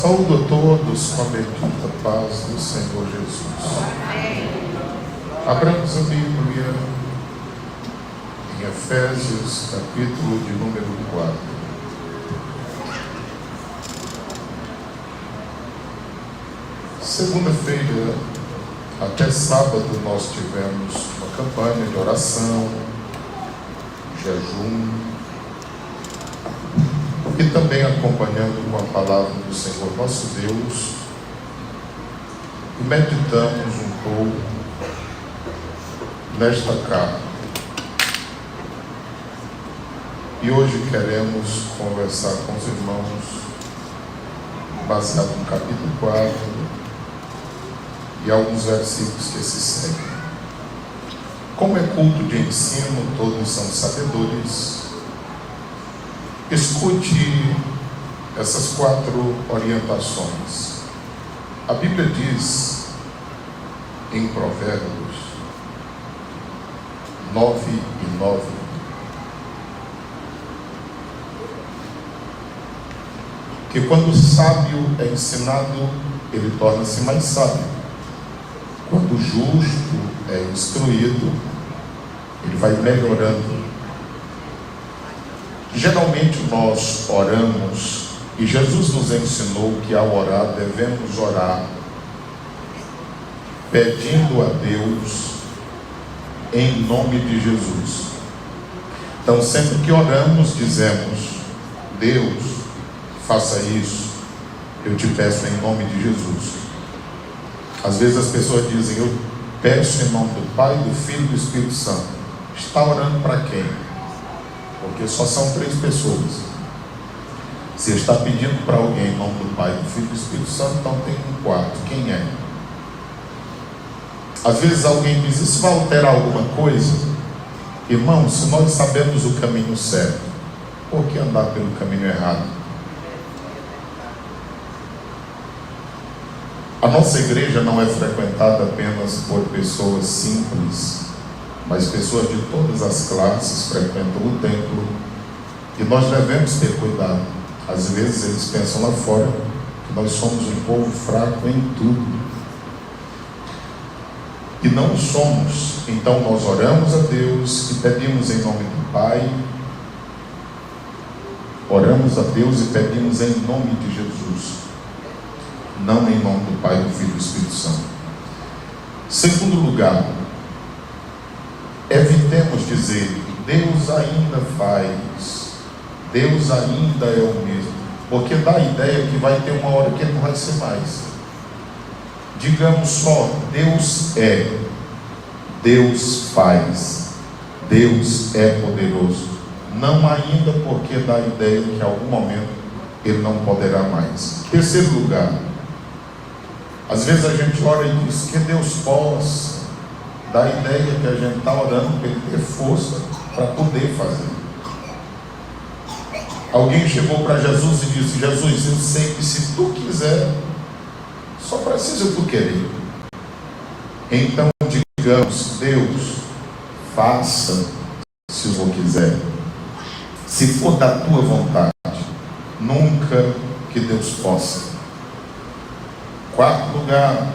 Saúdo a todos com a bendita paz do Senhor Jesus. Amém. Abramos a Bíblia em Efésios, capítulo de número 4. Segunda-feira até sábado nós tivemos uma campanha de oração, jejum, e também acompanhando com a palavra do Senhor nosso Deus, e meditamos um pouco nesta carta. E hoje queremos conversar com os irmãos, baseado no capítulo 4 e alguns versículos que se seguem. Como é culto de ensino, todos são sabedores. Escute essas 4 orientações. A Bíblia diz em Provérbios 9:9 que quando o sábio é ensinado, ele torna-se mais sábio. Quando o justo é instruído, ele vai melhorando. Geralmente nós oramos, e Jesus nos ensinou que ao orar devemos orar pedindo a Deus em nome de Jesus. Então sempre que oramos dizemos: Deus, faça isso, eu te peço em nome de Jesus. Às vezes as pessoas dizem: eu peço em nome do Pai, do Filho e do Espírito Santo. Está orando para quem? Porque só são 3 pessoas. Se está pedindo para alguém em nome do Pai, do Filho e do Espírito Santo, então tem um quarto. Quem é? Às vezes alguém diz: isso vai alterar alguma coisa? Irmão, se nós sabemos o caminho certo, por que andar pelo caminho errado? A nossa igreja não é frequentada apenas por pessoas simples, mas pessoas de todas as classes frequentam o templo, e nós devemos ter cuidado. Às vezes eles pensam lá fora que nós somos um povo fraco em tudo, e não somos. Então nós oramos a Deus e pedimos em nome do Pai, oramos a Deus e pedimos em nome de Jesus, não em nome do Pai, do Filho e do Espírito Santo. Segundo lugar, evitemos dizer: Deus ainda faz, Deus ainda é o mesmo, porque dá a ideia que vai ter uma hora que ele não vai ser mais. Digamos só: Deus é, Deus faz, Deus é poderoso. Não ainda, porque dá a ideia que em algum momento ele não poderá mais. Terceiro lugar, às vezes a gente ora e diz que Deus possa, dá a ideia que a gente está orando para ele ter força para poder fazer. Alguém chegou para Jesus e disse: Jesus, eu sei que se tu quiser, só precisa tu querer. Então digamos: Deus, faça se o Senhor quiser, se for da tua vontade. Nunca que Deus possa. Quarto lugar,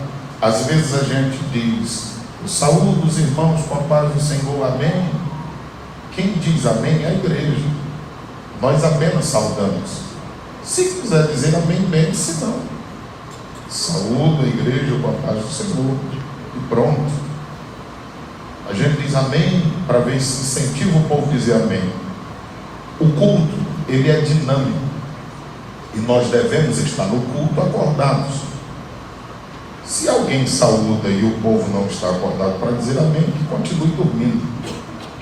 às vezes a gente diz: saúdo os irmãos com a paz do Senhor, amém. Quem diz amém é a igreja. Nós apenas saudamos. Se quiser dizer amém, bem, se não, saúdo a igreja com a paz do Senhor e pronto. A gente diz amém para ver se incentiva o povo a dizer amém. O culto, ele é dinâmico, e nós devemos estar no culto acordados. Se alguém saúda e o povo não está acordado para dizer amém, que continue dormindo.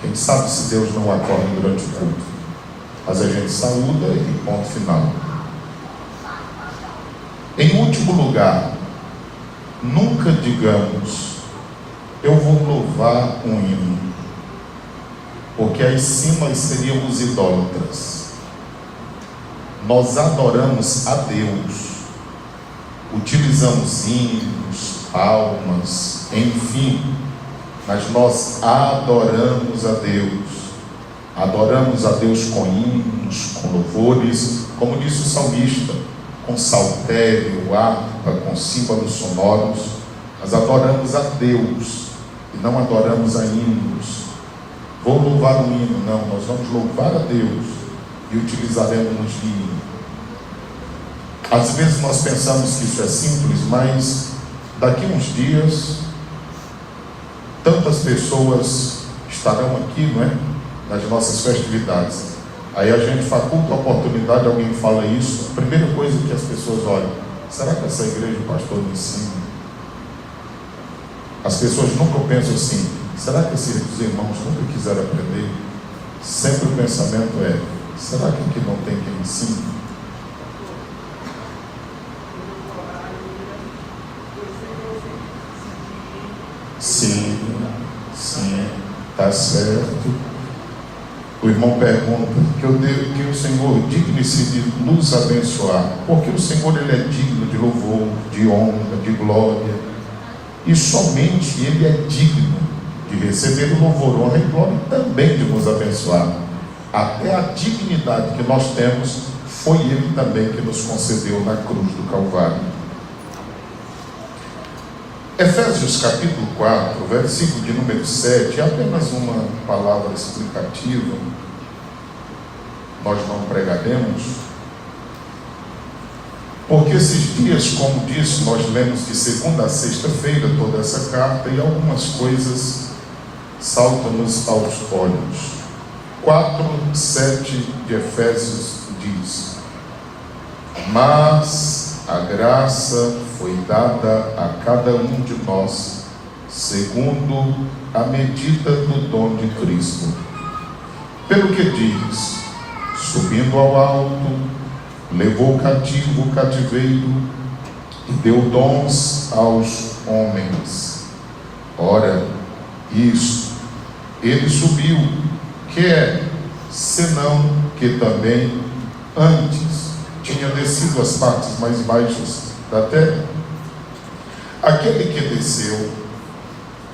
Quem sabe se Deus não acorda durante o culto. Mas a gente saúda e ponto final. Em último lugar, nunca digamos: eu vou louvar um hino, porque aí sim nós seríamos idólatras. Nós adoramos a Deus, utilizamos hinos, palmas, enfim, mas nós adoramos a Deus. Adoramos a Deus com hinos, com louvores, como disse o salmista: com saltério, harpa, com símbolos sonoros. Nós adoramos a Deus e não adoramos a hinos. Vou louvar o hino, não, nós vamos louvar a Deus e utilizaremos de hino. Às vezes nós pensamos que isso é simples, mas daqui uns dias tantas pessoas estarão aqui, não é? Nas nossas festividades. Aí a gente faculta a oportunidade, alguém fala isso, a primeira coisa que as pessoas olham: será que essa igreja o pastor me ensina? As pessoas nunca pensam assim: será que esses irmãos nunca quiseram aprender? Sempre o pensamento é: será que aqui não tem quem ensine? Sim, está certo. O irmão pergunta que o Senhor digne-se de nos abençoar, porque o Senhor ele é digno de louvor, de honra, de glória, e somente Ele é digno de receber o louvor, honra e glória, e também de nos abençoar. Até a dignidade que nós temos foi Ele também que nos concedeu na cruz do Calvário. Efésios capítulo 4, versículo de número 7, é apenas uma palavra explicativa, nós não pregaremos, porque esses dias, como disse, nós lemos de segunda a sexta-feira toda essa carta e algumas coisas saltam-nos aos olhos. 4, 7 de Efésios diz: mas a graça foi dada a cada um de nós, segundo a medida do dom de Cristo. Pelo que diz: subindo ao alto, levou cativo o cativeiro e deu dons aos homens. Ora, isso, ele subiu, que é, senão que também antes tinha descido às partes mais baixas da terra. Aquele que desceu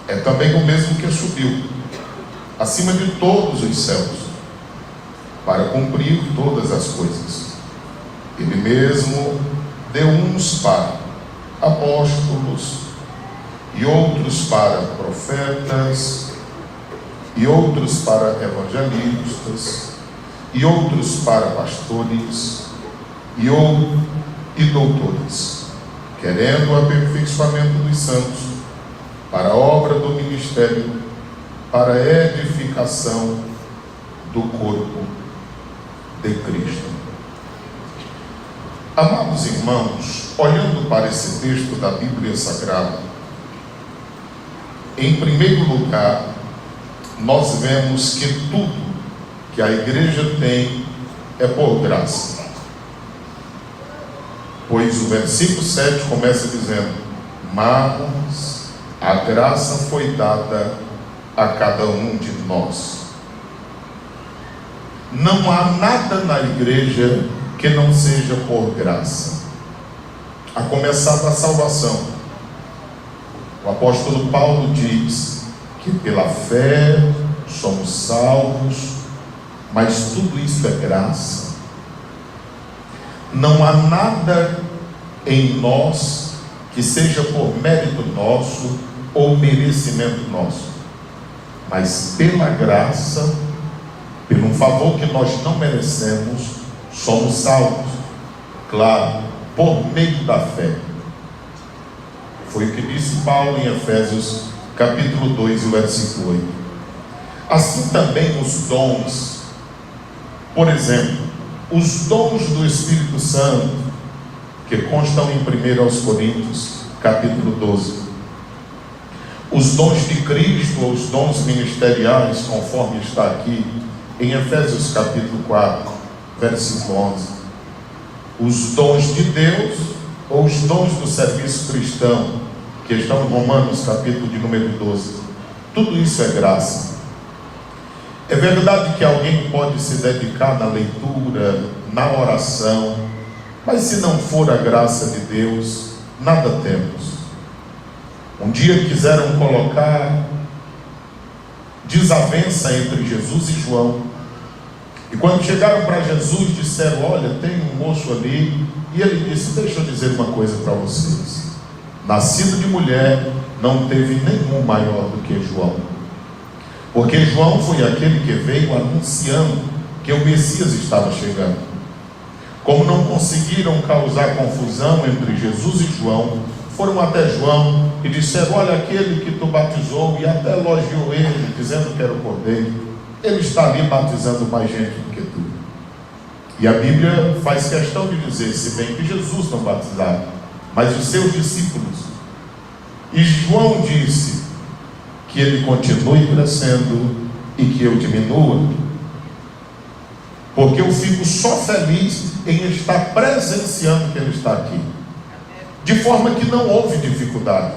é também o mesmo que subiu acima de todos os céus, para cumprir todas as coisas. Ele mesmo deu uns para apóstolos, e outros para profetas, e outros para evangelistas, e outros para pastores, e doutores, querendo o aperfeiçoamento dos santos, para a obra do ministério, para a edificação do corpo de Cristo. Amados irmãos, olhando para esse texto da Bíblia Sagrada, em primeiro lugar, nós vemos que tudo que a igreja tem é por graça. Pois o versículo 7 começa dizendo: mas a graça foi dada a cada um de nós. Não há nada na igreja que não seja por graça, a começar da salvação. O apóstolo Paulo diz que pela fé somos salvos, mas tudo isso é graça. Não há nada em nós que seja por mérito nosso ou merecimento nosso, mas pela graça, pelo favor que nós não merecemos, somos salvos, claro, por meio da fé. Foi o que disse Paulo em Efésios capítulo 2, versículo 8. Assim também os dons, por exemplo, os dons do Espírito Santo, que constam em 1 Coríntios capítulo 12. Os dons de Cristo, ou os dons ministeriais, conforme está aqui em Efésios capítulo 4, versículo 11. Os dons de Deus, ou os dons do serviço cristão, que estão em Romanos capítulo de número 12. Tudo isso é graça. É verdade que alguém pode se dedicar na leitura, na oração, mas se não for a graça de Deus, nada temos. Um dia quiseram colocar desavença entre Jesus e João, e quando chegaram para Jesus disseram: olha, tem um moço ali E ele disse: deixa eu dizer uma coisa para vocês. Nascido de mulher, não teve nenhum maior do que João. Porque João foi aquele que veio anunciando que o Messias estava chegando. Como não conseguiram causar confusão entre Jesus e João, foram até João e disseram: olha, aquele que tu batizou, e até elogiou ele, dizendo que era o Cordeiro, ele está ali batizando mais gente do que tu. E a Bíblia faz questão de dizer, se bem que Jesus não batizava, mas os seus discípulos. E João disse que ele continue crescendo e que eu diminua, porque eu fico só feliz em estar presenciando que ele está aqui, de forma que não houve dificuldade.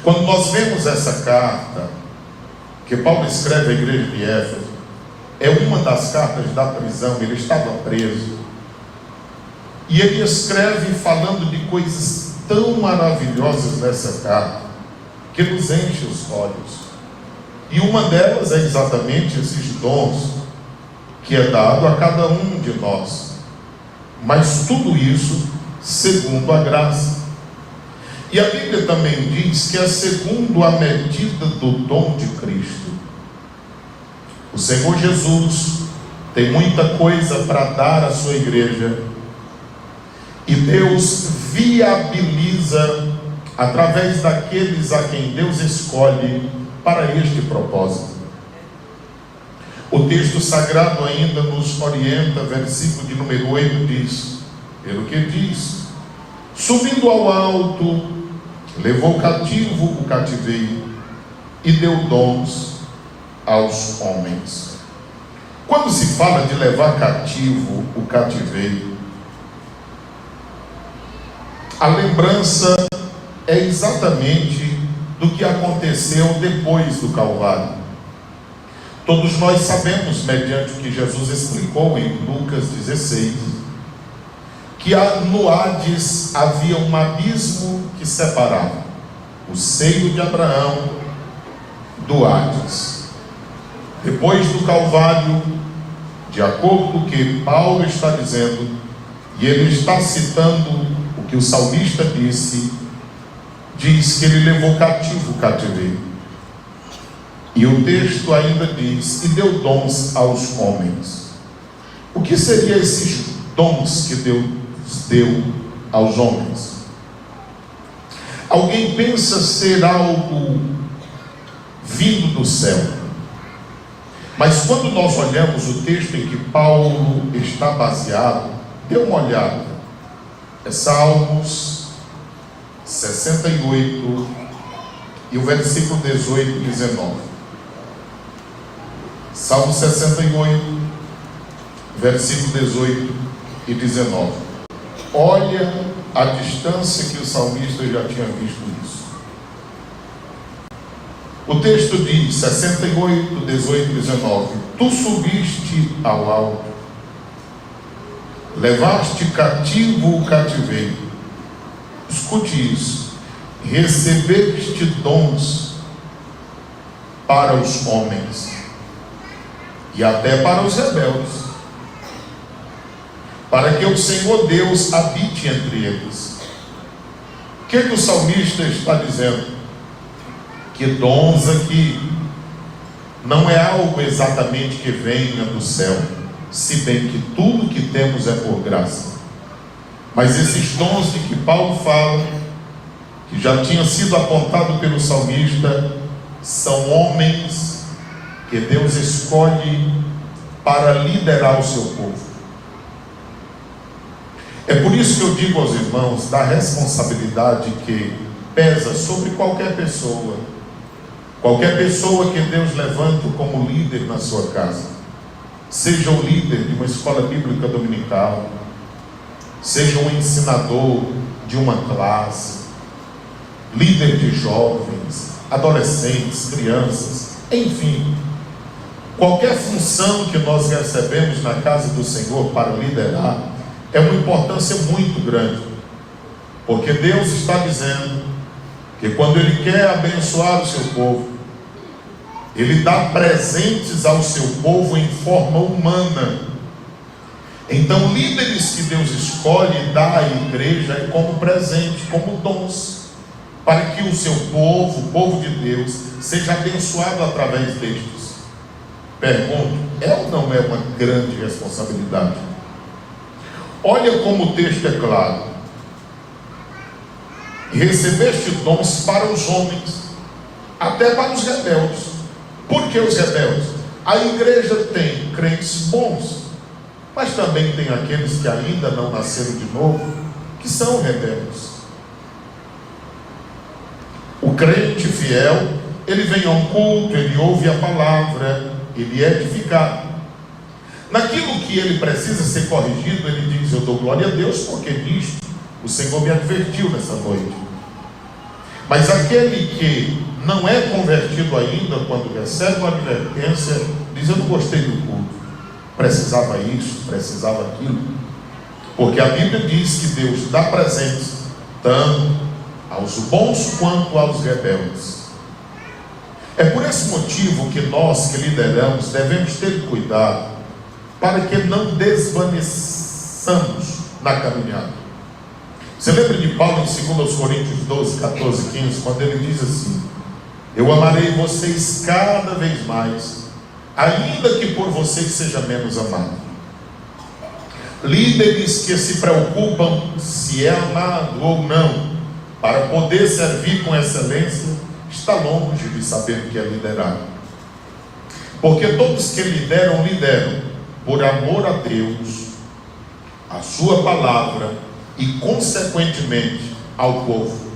Quando nós vemos essa carta que Paulo escreve à igreja de Éfeso, é uma das cartas da prisão. Ele estava preso e ele escreve falando de coisas tão maravilhosas nessa carta que nos enche os olhos, e uma delas é exatamente esses dons que é dado a cada um de nós, mas tudo isso segundo a graça. E a Bíblia também diz que é segundo a medida do dom de Cristo. O Senhor Jesus tem muita coisa para dar à sua igreja, e Deus viabiliza através daqueles a quem Deus escolhe para este propósito. O texto sagrado ainda nos orienta, versículo de número 8 diz, pelo que diz: subindo ao alto, levou cativo o cativeiro e deu dons aos homens. Quando se fala de levar cativo o cativeiro, a lembrança é exatamente do que aconteceu depois do Calvário. Todos nós sabemos, mediante o que Jesus explicou em Lucas 16, que no Hades havia um abismo que separava o seio de Abraão do Hades. Depois do Calvário, de acordo com o que Paulo está dizendo, e ele está citando o que o salmista disse, diz que ele levou cativo o cativeiro. E o texto ainda diz: e deu dons aos homens. O que seriam esses dons que Deus deu aos homens? Alguém pensa ser algo vindo do céu, mas quando nós olhamos o texto em que Paulo está baseado, dê uma olhada. É Salmos 68 e o versículo 18 e 19. Salmo 68, versículo 18 e 19. Olha a distância que o salmista já tinha visto isso. O texto diz, 68, 18 e 19: tu subiste ao alto, levaste cativo o cativeiro. Escute isso: recebeste dons para os homens e até para os rebeldes, para que o Senhor Deus habite entre eles. O que o salmista está dizendo? Que dons aqui não é algo exatamente que venha do céu, se bem que tudo que temos é por graça. Mas esses dons de que Paulo fala, que já tinha sido apontado pelo salmista, são homens que Deus escolhe para liderar o seu povo. É por isso que eu digo aos irmãos da responsabilidade que pesa sobre qualquer pessoa que Deus levante como líder na sua casa, seja o líder de uma escola bíblica dominical, seja um ensinador de uma classe, líder de jovens, adolescentes, crianças, enfim, qualquer função que nós recebemos na casa do Senhor para liderar é uma importância muito grande, porque Deus está dizendo que quando Ele quer abençoar o seu povo, Ele dá presentes ao seu povo em forma humana, Então, líderes que Deus escolhe e dá à igreja é como presente, como dons, para que o seu povo, o povo de Deus, seja abençoado através destes. Pergunto, é ou não é uma grande responsabilidade? Olha como o texto é claro. Recebeste dons para os homens, até para os rebeldes. Por que os rebeldes? A igreja tem crentes bons, mas também tem aqueles que ainda não nasceram de novo, que são rebeldes. O crente fiel, ele vem a um culto, ele ouve a palavra, ele é edificado. Naquilo que ele precisa ser corrigido, ele diz: eu dou glória a Deus, porque nisto o Senhor me advertiu nessa noite. Mas aquele que não é convertido ainda, quando recebe uma advertência, diz: eu não gostei do culto, precisava isso, precisava aquilo. Porque a Bíblia diz que Deus dá presentes tanto aos bons quanto aos rebeldes. É por esse motivo que nós que lideramos devemos ter cuidado para que não desvaneçamos na caminhada. Você lembra de Paulo em 2 Coríntios 12, 14, 15, quando ele diz assim: eu amarei vocês cada vez mais, ainda que por vocês seja menos amado. Líderes que se preocupam se é amado ou não, para poder servir com excelência, está longe de saber o que é liderar. Porque todos que lideram por amor a Deus, a sua palavra e consequentemente ao povo,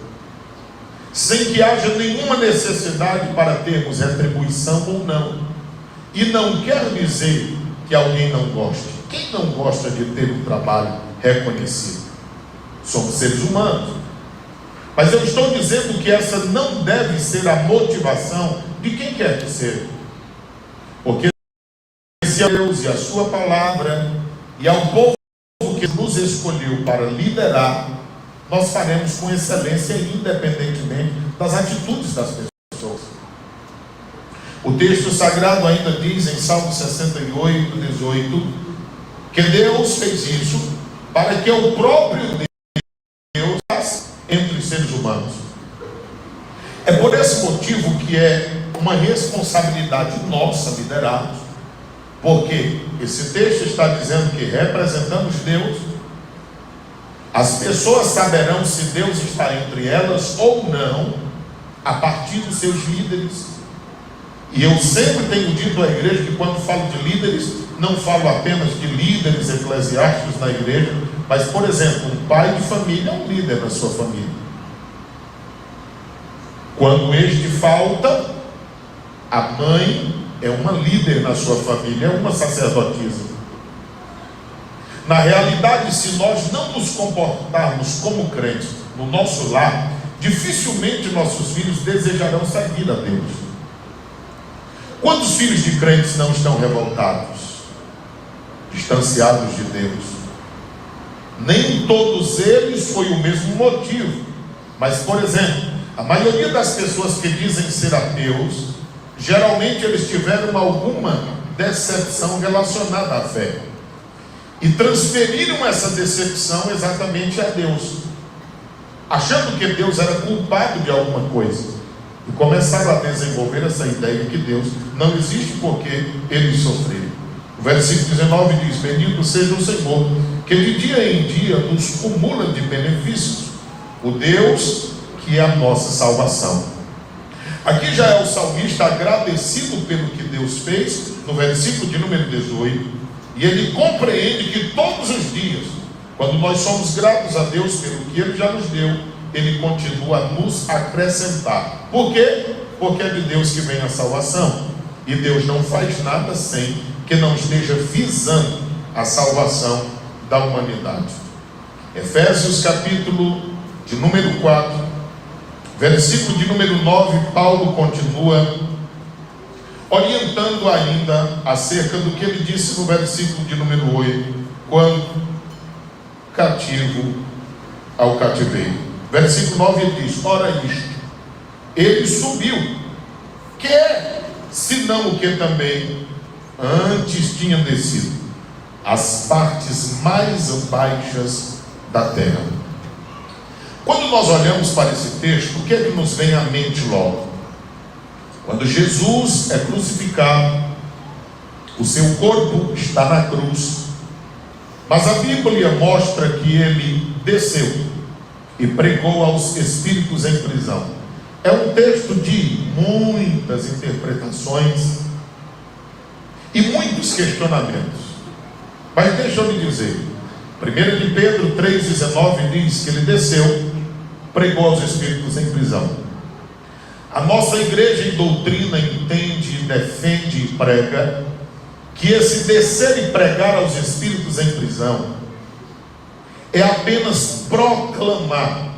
sem que haja nenhuma necessidade para termos retribuição ou não. E não quer dizer que alguém não goste. Quem não gosta de ter um trabalho reconhecido? Somos seres humanos. Mas eu estou dizendo que essa não deve ser a motivação de quem quer que seja. Porque se a Deus e a sua palavra e ao povo que nos escolheu para liderar, nós faremos com excelência, independentemente das atitudes das pessoas. O texto sagrado ainda diz em Salmo 68, 18, que Deus fez isso para que o próprio Deus entre os seres humanos. É por esse motivo que é uma responsabilidade nossa liderarmos, porque esse texto está dizendo que representamos Deus. As pessoas saberão se Deus está entre elas ou não a partir dos seus líderes. E eu sempre tenho dito à igreja que quando falo de líderes, não falo apenas de líderes eclesiásticos na igreja, mas, por exemplo, um pai de família é um líder na sua família. Quando este falta, a mãe é uma líder na sua família, é uma sacerdotisa. Na realidade, se nós não nos comportarmos como crentes no nosso lar, dificilmente nossos filhos desejarão servir a Deus. Quantos filhos de crentes não estão revoltados, distanciados de Deus? Nem todos eles foi o mesmo motivo. Mas, por exemplo, a maioria das pessoas que dizem ser ateus, geralmente eles tiveram alguma decepção relacionada à fé e transferiram essa decepção exatamente a Deus, achando que Deus era culpado de alguma coisa, e começaram a desenvolver essa ideia de que Deus não existe porque eles sofreram. O versículo 19 diz: bendito seja o Senhor, que de dia em dia nos cumula de benefícios, o Deus que é a nossa salvação. Aqui já é o salmista agradecido pelo que Deus fez, no versículo de número 18, e ele compreende que todos os dias, quando nós somos gratos a Deus pelo que Ele já nos deu, Ele continua a nos acrescentar. Por quê? Porque é de Deus que vem a salvação, e Deus não faz nada sem que não esteja visando a salvação da humanidade. Efésios capítulo de número 4, versículo de número 9, Paulo continua orientando ainda acerca do que ele disse no versículo de número 8, quando cativo ao cativeiro. Versículo 9 ele diz: ora isto, ele subiu, que senão o que também antes tinham descido, as partes mais baixas da terra. Quando nós olhamos para esse texto, o que é que nos vem à mente logo? Quando Jesus é crucificado, o seu corpo está na cruz, mas a Bíblia mostra que ele desceu e pregou aos espíritos em prisão. É um texto de muitas interpretações e muitos questionamentos. Mas deixa eu lhe dizer, 1 de Pedro 3,19 diz que ele desceu, pregou aos espíritos em prisão. A nossa igreja em doutrina entende, defende e prega que esse descer e pregar aos espíritos em prisão é apenas proclamar,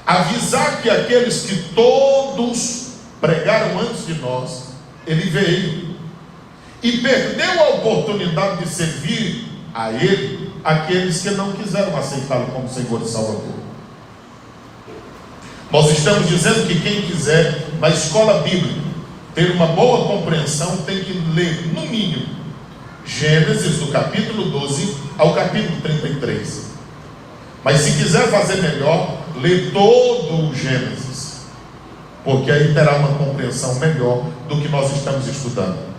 avisar que aqueles que todos pregaram antes de nós, ele veio e perdeu a oportunidade de servir a ele aqueles que não quiseram aceitá-lo como Senhor e Salvador. Nós estamos dizendo que quem quiser, na escola bíblica, ter uma boa compreensão, tem que ler, no mínimo, Gênesis, do capítulo 12 ao capítulo 33. Mas se quiser fazer melhor, lê todo o Gênesis, porque aí terá uma compreensão melhor do que nós estamos estudando.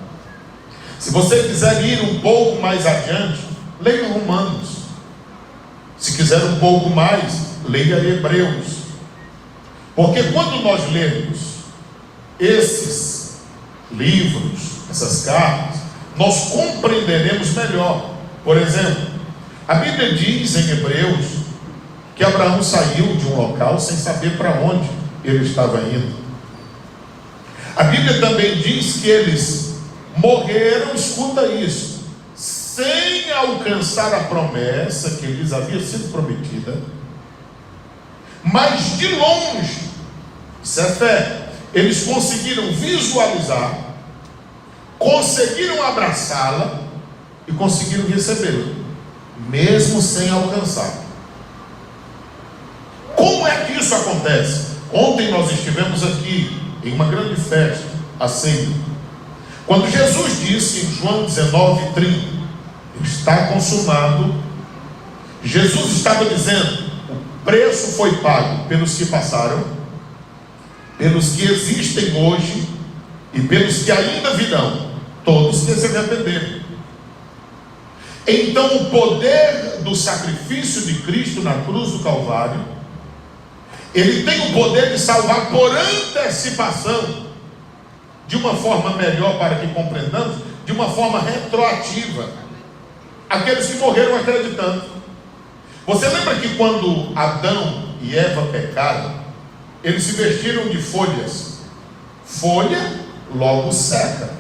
Se você quiser ir um pouco mais adiante, leia Romanos. Se quiser um pouco mais, leia Hebreus. Porque quando nós lemos esses livros, essas cartas, nós compreenderemos melhor. Por exemplo, a Bíblia diz em Hebreus que Abraão saiu de um local sem saber para onde ele estava indo. A Bíblia também diz que eles morreram, escuta isso, sem alcançar a promessa que lhes havia sido prometida, mas de longe, isso é fé, eles conseguiram visualizar, conseguiram abraçá-la e conseguiram recebê-la, mesmo sem alcançar. Como é que isso acontece? Ontem nós estivemos aqui em uma grande festa, a ceia, quando Jesus disse em João 19:30, está consumado. Jesus estava dizendo, o preço foi pago pelos que passaram, pelos que existem hoje e pelos que ainda virão, todos que se arrependeram. Então o poder do sacrifício de Cristo na cruz do Calvário, ele tem o poder de salvar por antecipação, de uma forma melhor para que compreendamos, de uma forma retroativa, aqueles que morreram acreditando. Você lembra que quando Adão e Eva pecaram, eles se vestiram de folhas? Folha logo seca,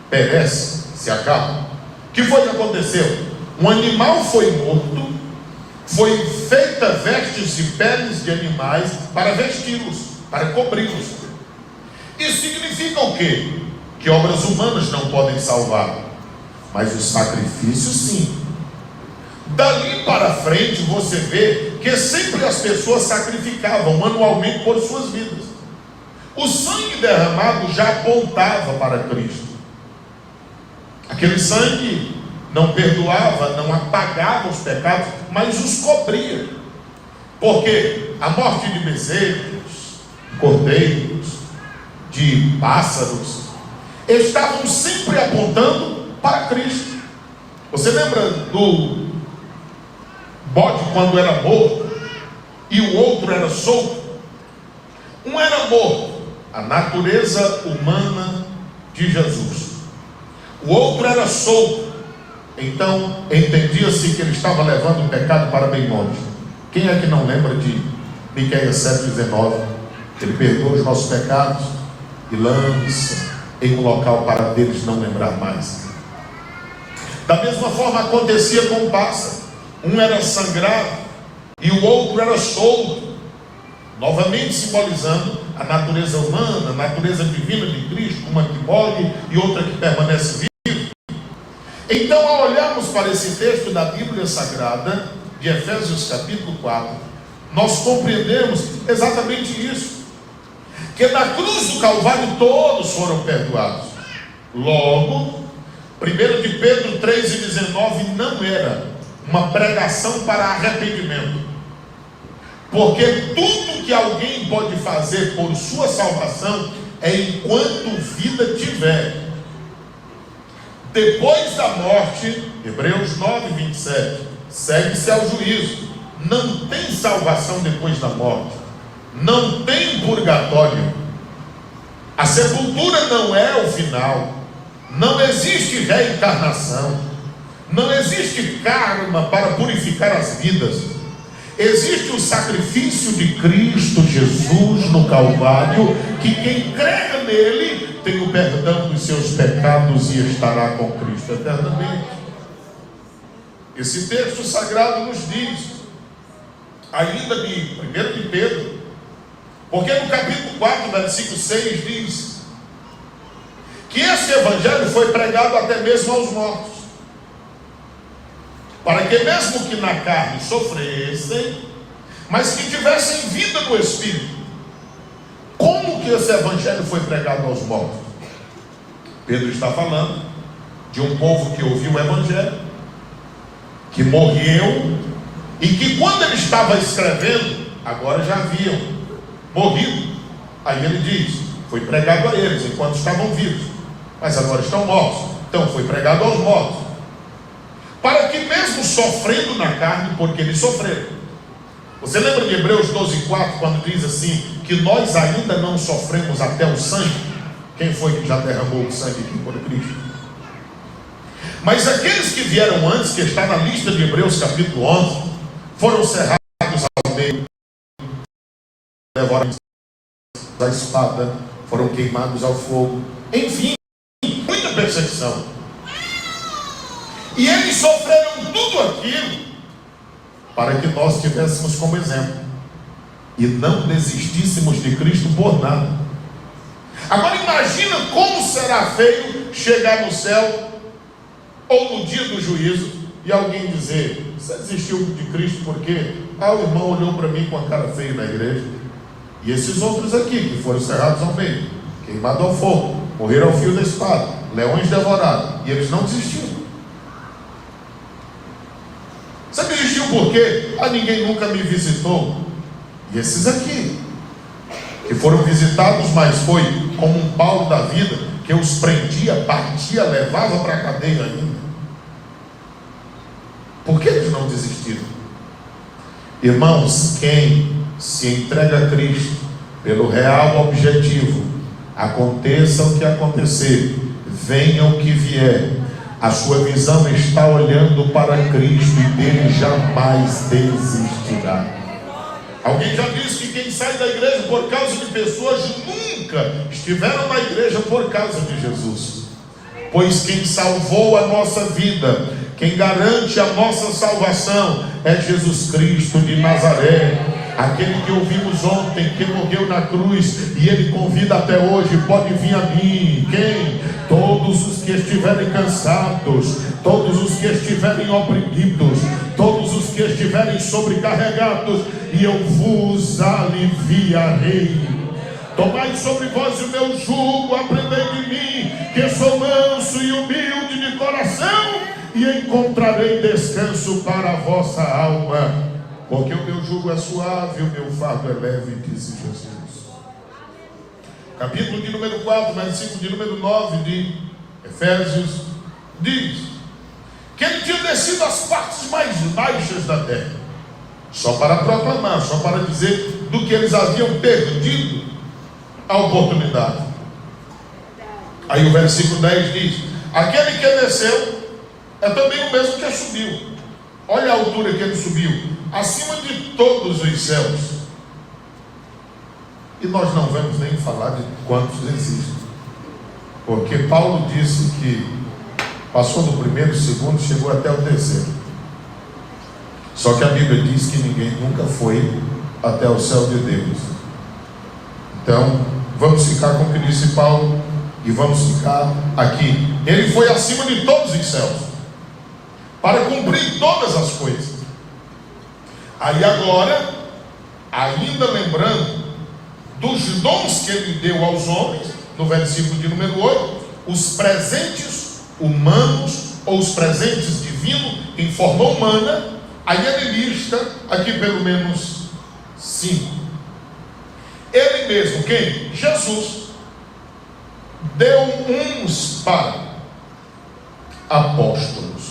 perece, se acaba. O que foi que aconteceu? Um animal foi morto, foi feita vestes de peles de animais para vesti-los, para cobri-los. Isso significa o quê? Que obras humanas não podem salvar, mas os sacrifícios sim. Dali para frente você vê que sempre as pessoas sacrificavam anualmente por suas vidas. O sangue derramado já apontava para Cristo. Aquele sangue não perdoava, não apagava os pecados, mas os cobria. Porque a morte de bezerros, cordeiros, de pássaros, estavam sempre apontando para Cristo. Você lembra do bode quando era morto e o outro era solto? Um era morto, a natureza humana de Jesus. O outro era solto. Então entendia-se que ele estava levando o pecado para bem longe. Quem é que não lembra de Miqueias 7,19? Ele perdoa os nossos pecados e lança em um local para deles não lembrar mais. Da mesma forma acontecia com o pássaro. Um era sangrado e o outro era solto, novamente simbolizando a natureza humana, a natureza divina de Cristo, uma que morre e outra que permanece viva. Então, ao olharmos para esse texto da Bíblia Sagrada, de Efésios capítulo 4, nós compreendemos exatamente isso, que na cruz do Calvário todos foram perdoados. Logo, 1 de Pedro 3,19 não era uma pregação para arrependimento, porque tudo que alguém pode fazer por sua salvação é enquanto vida tiver. Depois da morte, Hebreus 9:27, segue-se ao juízo. Não tem salvação depois da morte, não tem purgatório. A sepultura não é o final, não existe reencarnação, não existe karma para purificar as vidas. Existe o sacrifício de Cristo Jesus no Calvário, que quem crê nele tem o perdão dos seus pecados e estará com Cristo eternamente. Esse texto sagrado nos diz, ainda de 1 de Pedro, porque no capítulo 4, versículo 6 diz que esse evangelho foi pregado até mesmo aos mortos, para que mesmo que na carne sofressem, mas que tivessem vida no Espírito. Como que esse evangelho foi pregado aos mortos? Pedro está falando de um povo que ouviu o evangelho, que morreu, e que quando ele estava escrevendo, agora já haviam morrido. Aí ele diz, foi pregado a eles enquanto estavam vivos, mas agora estão mortos. Então foi pregado aos mortos, para que mesmo sofrendo na carne, porque eles sofreram. Você lembra de Hebreus 12:4, quando diz assim, que nós ainda não sofremos até o sangue? Quem foi que já derramou o sangue aqui por Cristo? Mas aqueles que vieram antes, que está na lista de Hebreus capítulo 11, foram cerrados ao meio, levaram a espada, foram queimados ao fogo, enfim, muita perseguição. E eles sofreram tudo aquilo para que nós tivéssemos como exemplo e não desistíssemos de Cristo por nada. Agora imagina como será feio chegar no céu ou no dia do juízo e alguém dizer, você desistiu de Cristo porque o irmão olhou para mim com a cara feia na igreja, e esses outros aqui que foram cerrados ao meio, queimados ao fogo, morreram ao fio da espada, leões devorados, e eles não desistiram. Você desistiu por quê? Ninguém nunca me visitou. E esses aqui, que foram visitados, mas foi como um Paulo da vida, que os prendia, batia, levava para a cadeia ainda. Por que eles não desistiram? Irmãos, quem se entrega a Cristo pelo real objetivo, aconteça o que acontecer, venha o que vier, a sua visão está olhando para Cristo e dele jamais desistirá. Alguém já disse que quem sai da igreja por causa de pessoas nunca estiveram na igreja por causa de Jesus. Pois quem salvou a nossa vida, quem garante a nossa salvação é Jesus Cristo de Nazaré, aquele que ouvimos ontem, que morreu na cruz, e ele convida até hoje, pode vir a mim. Quem? Todos os que estiverem cansados, todos os que estiverem oprimidos, todos os que estiverem sobrecarregados, e eu vos aliviarei. Tomai sobre vós o meu jugo, aprendei de mim, que sou manso e humilde de coração, e encontrarei descanso para a vossa alma, porque o meu jugo é suave, o meu fardo é leve, disse Jesus. Capítulo de número 4, versículo de número 9 de Efésios, diz que ele tinha descido às partes mais baixas da terra, só para proclamar, só para dizer do que eles haviam perdido a oportunidade. Aí o versículo 10 diz, aquele que desceu é também o mesmo que subiu. Olha a altura que ele subiu, acima de todos os céus. E nós não vamos nem falar de quantos existem, porque Paulo disse que passou do primeiro, segundo, chegou até o terceiro. Só que a Bíblia diz que ninguém nunca foi até o céu de Deus. Então vamos ficar com o que disse Paulo e vamos ficar aqui. Ele foi acima de todos os céus para cumprir todas as coisas. Aí agora, ainda lembrando dos dons que ele deu aos homens, no versículo de número 8, os presentes humanos ou os presentes divinos em forma humana. Aí ele lista aqui pelo menos 5. Ele mesmo, quem? Jesus, deu uns para apóstolos.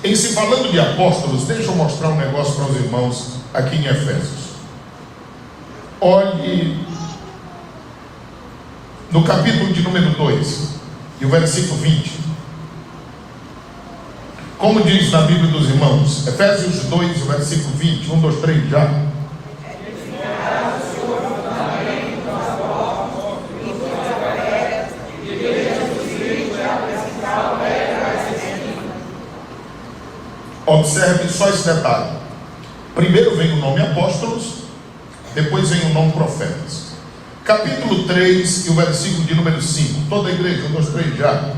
Em se falando de apóstolos, deixa eu mostrar um negócio para os irmãos aqui em Efésios. Olhe no capítulo de número 2 e o versículo 20. Como diz na Bíblia dos irmãos, Efésios 2, o versículo 20, 1, 2, 3, já. Observe só esse detalhe. Primeiro vem o nome apóstolos, depois vem o nome profetas. Capítulo 3 e o versículo de número 5. Toda a igreja, 1, 2, 3, já.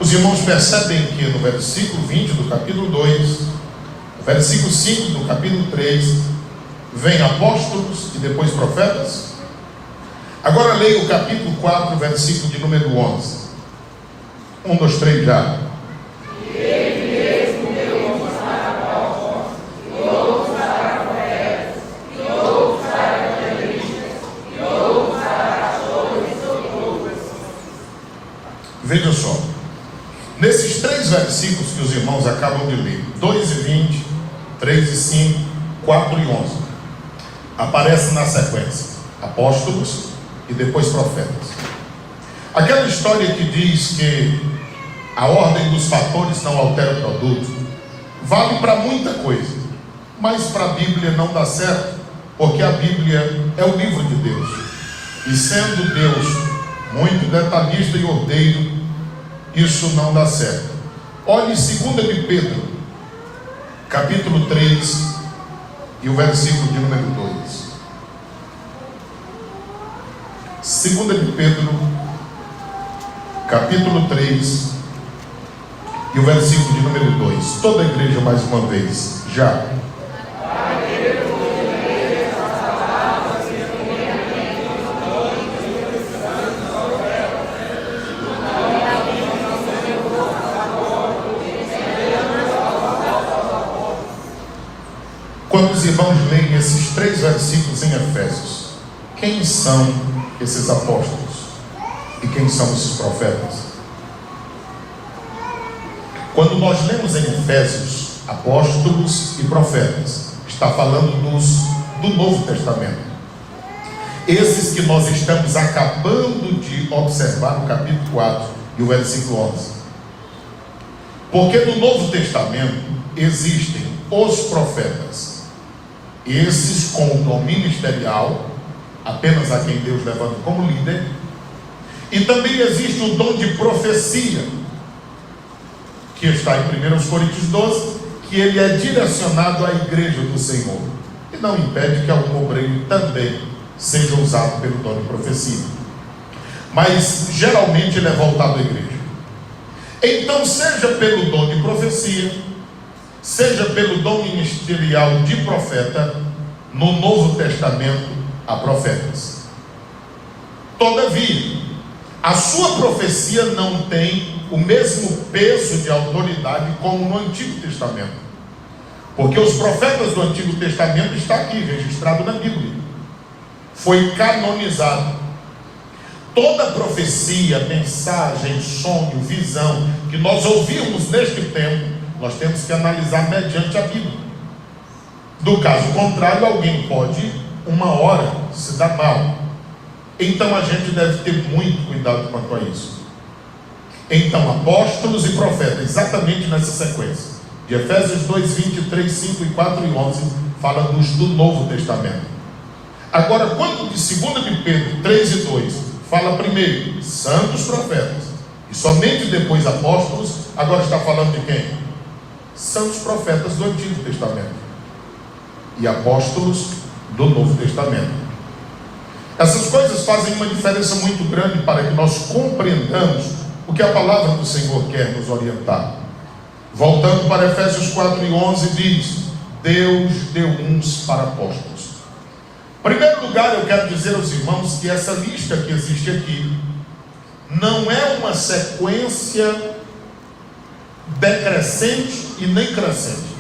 Os irmãos percebem que no versículo 20 do capítulo 2, versículo 5 do capítulo 3, vem apóstolos e depois profetas? Agora leia o capítulo 4, versículo de número 11. 1, 2, 3, já. Veja só, nesses 3 versículos que os irmãos acabam de ler, 2 e 20, 3 e 5, 4 e 11, aparece na sequência apóstolos e depois profetas. Aquela história que diz que a ordem dos fatores não altera o produto, vale para muita coisa, mas para a Bíblia não dá certo, porque a Bíblia é o livro de Deus, e sendo Deus muito detalhista e ordeiro, isso não dá certo. Olhe 2 de Pedro, capítulo 3 e o versículo de número 2. 2 de Pedro, capítulo 3 e o versículo de número 2. Toda a igreja mais uma vez, já. Quando os irmãos leem esses 3 versículos em Efésios, quem são esses apóstolos? E quem são esses profetas? Quando nós lemos em Efésios, apóstolos e profetas, está falando do Novo Testamento. Esses que nós estamos acabando de observar no capítulo 4 e o versículo 11. Porque no Novo Testamento existem os profetas, esses com o dom ministerial, apenas a quem Deus levanta como líder, e também existe o dom de profecia, que está em 1 Coríntios 12, que ele é direcionado à igreja do Senhor, e não impede que algum obreiro também seja usado pelo dom de profecia, mas geralmente ele é voltado à igreja. Então, seja pelo dom de profecia, seja pelo dom ministerial de profeta, no Novo Testamento há profetas. Todavia, a sua profecia não tem o mesmo peso de autoridade como no Antigo Testamento, porque os profetas do Antigo Testamento está aqui, registrado na Bíblia, foi canonizado. Toda profecia, mensagem, sonho, visão que nós ouvimos neste tempo, nós temos que analisar mediante a Bíblia. Do caso contrário, alguém pode, uma hora, se dar mal. Então a gente deve ter muito cuidado quanto a isso. Então, apóstolos e profetas, exatamente nessa sequência, de Efésios 2, 23, 5 e 4 e 11, fala do Novo Testamento. Agora, quando de 2 de Pedro 3 e 2, fala primeiro santos profetas, e somente depois apóstolos, agora está falando de quem? Santos profetas do Antigo Testamento e apóstolos do Novo Testamento. Essas coisas fazem uma diferença muito grande para que nós compreendamos o que a palavra do Senhor quer nos orientar. Voltando para Efésios 4:11, diz: Deus deu uns para apóstolos. Em primeiro lugar, eu quero dizer aos irmãos que essa lista que existe aqui não é uma sequência decrescente e nem crescente.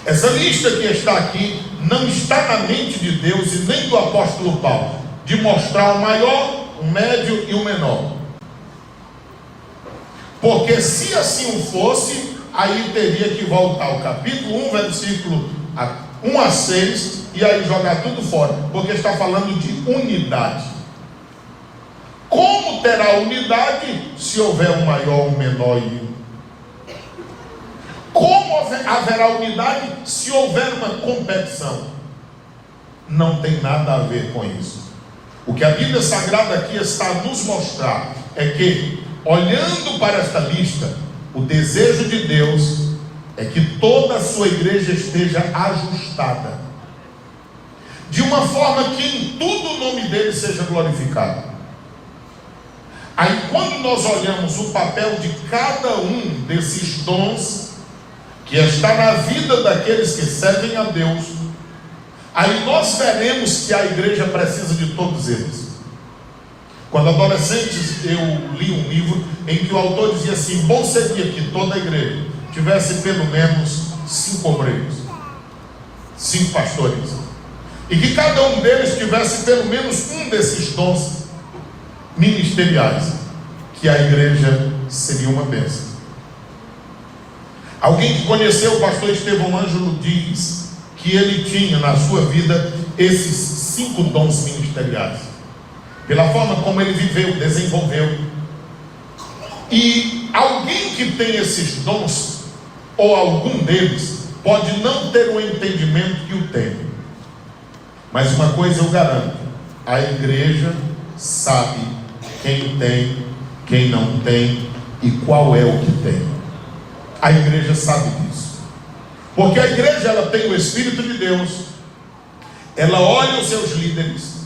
Essa lista que está aqui não está na mente de Deus e nem do apóstolo Paulo, de mostrar o maior, o médio e o menor. Porque se assim fosse, aí teria que voltar ao capítulo 1, versículo 1 a 6, e aí jogar tudo fora, porque está falando de unidade. Como terá unidade se houver um maior, um menor e um? Como haverá unidade se houver uma competição? Não tem nada a ver com isso. O que a Bíblia Sagrada aqui está a nos mostrar é que, olhando para esta lista, o desejo de Deus é que toda a sua igreja esteja ajustada, de uma forma que em tudo o nome dele seja glorificado. Aí quando nós olhamos o papel de cada um desses dons que está na vida daqueles que servem a Deus, aí nós veremos que a igreja precisa de todos eles. Quando adolescentes, eu li um livro em que o autor dizia assim: bom seria que toda a igreja tivesse pelo menos 5 obreiros, 5 pastores, e que cada um deles tivesse pelo menos um desses dons ministeriais, que a igreja seria uma bênção. Alguém que conheceu o pastor Estevão Ângelo diz que ele tinha na sua vida esses 5 dons ministeriais, pela forma como ele viveu, desenvolveu. E alguém que tem esses dons, ou algum deles, pode não ter o entendimento que o tem, mas uma coisa eu garanto: a igreja sabe quem tem, quem não tem e qual é o que tem. A igreja sabe disso, porque a igreja, ela tem o Espírito de Deus, ela olha os seus líderes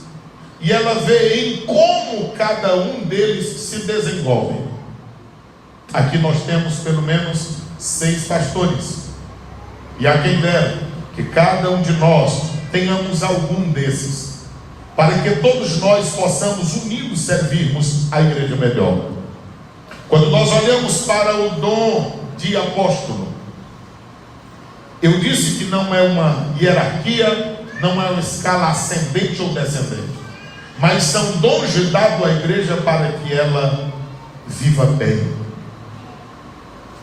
e ela vê em como cada um deles se desenvolve. Aqui nós temos pelo menos 6 pastores, e a quem dera que cada um de nós tenhamos algum desses, para que todos nós possamos unidos servirmos a igreja melhor. Quando nós olhamos para o dom de apóstolo, eu disse que não é uma hierarquia, não é uma escala ascendente ou descendente, mas são dons dados à igreja para que ela viva bem.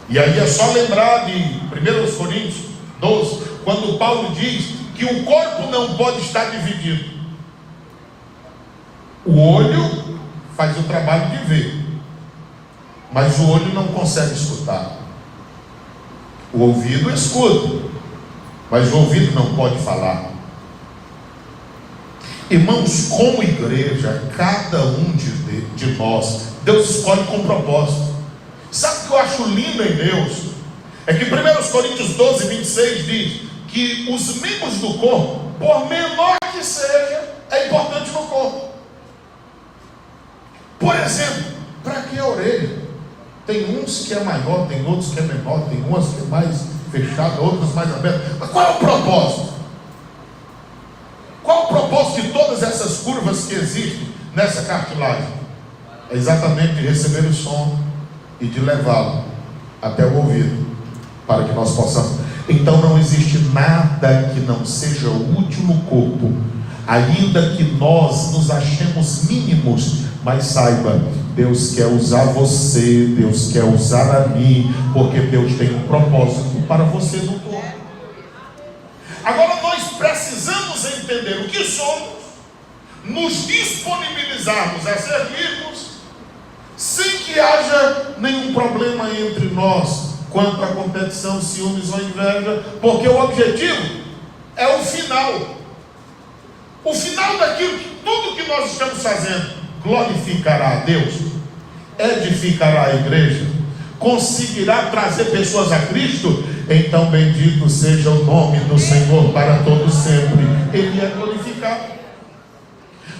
E aí é só lembrar de 1 Coríntios 12, quando Paulo diz que o corpo não pode estar dividido. O olho faz o trabalho de ver, mas o olho não consegue escutar. O ouvido escuta, mas o ouvido não pode falar. Irmãos, como igreja, cada um de nós, Deus escolhe com propósito. Sabe o que eu acho lindo em Deus? É que 1 Coríntios 12, 26 diz que os membros do corpo, por menor que seja, é importante no corpo. Por exemplo, para que a orelha? Tem uns que é maior, tem outros que é menor, tem umas que é mais fechada, outras mais abertas. Mas qual é o propósito? Qual é o propósito de todas essas curvas que existem nessa cartilagem? É exatamente de receber o som e de levá-lo até o ouvido, para que nós possamos. Então não existe nada que não seja útil no corpo, ainda que nós nos achemos mínimos. Mas saiba, Deus quer usar você, Deus quer usar a mim, porque Deus tem um propósito para você no corpo. Agora nós precisamos entender o que somos, nos disponibilizarmos a servirmos, sem que haja nenhum problema entre nós quanto à competição, ciúmes ou inveja, porque o objetivo é o final. O final daquilo que tudo que nós estamos fazendo glorificará a Deus, edificará a igreja, conseguirá trazer pessoas a Cristo. Então bendito seja o nome do Senhor para todos sempre. Ele é glorificado.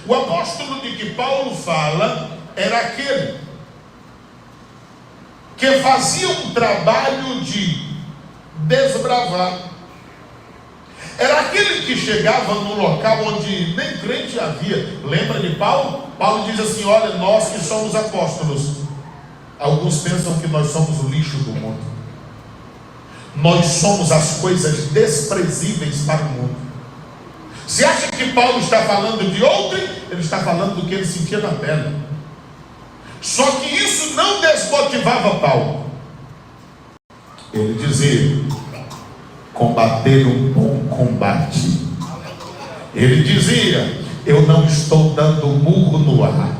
O apóstolo de que Paulo fala era aquele que fazia um trabalho de desbravar. Era aquele que chegava no local onde nem crente havia. Lembra de Paulo? Paulo diz assim: olha, nós que somos apóstolos, alguns pensam que nós somos o lixo do mundo. Nós somos as coisas desprezíveis para o mundo. Se acha que Paulo está falando de outrem, ele está falando do que ele sentia na pele. Só que isso não desmotivava Paulo. Ele dizia: combater um bom combate. Ele dizia: eu não estou dando murro no ar.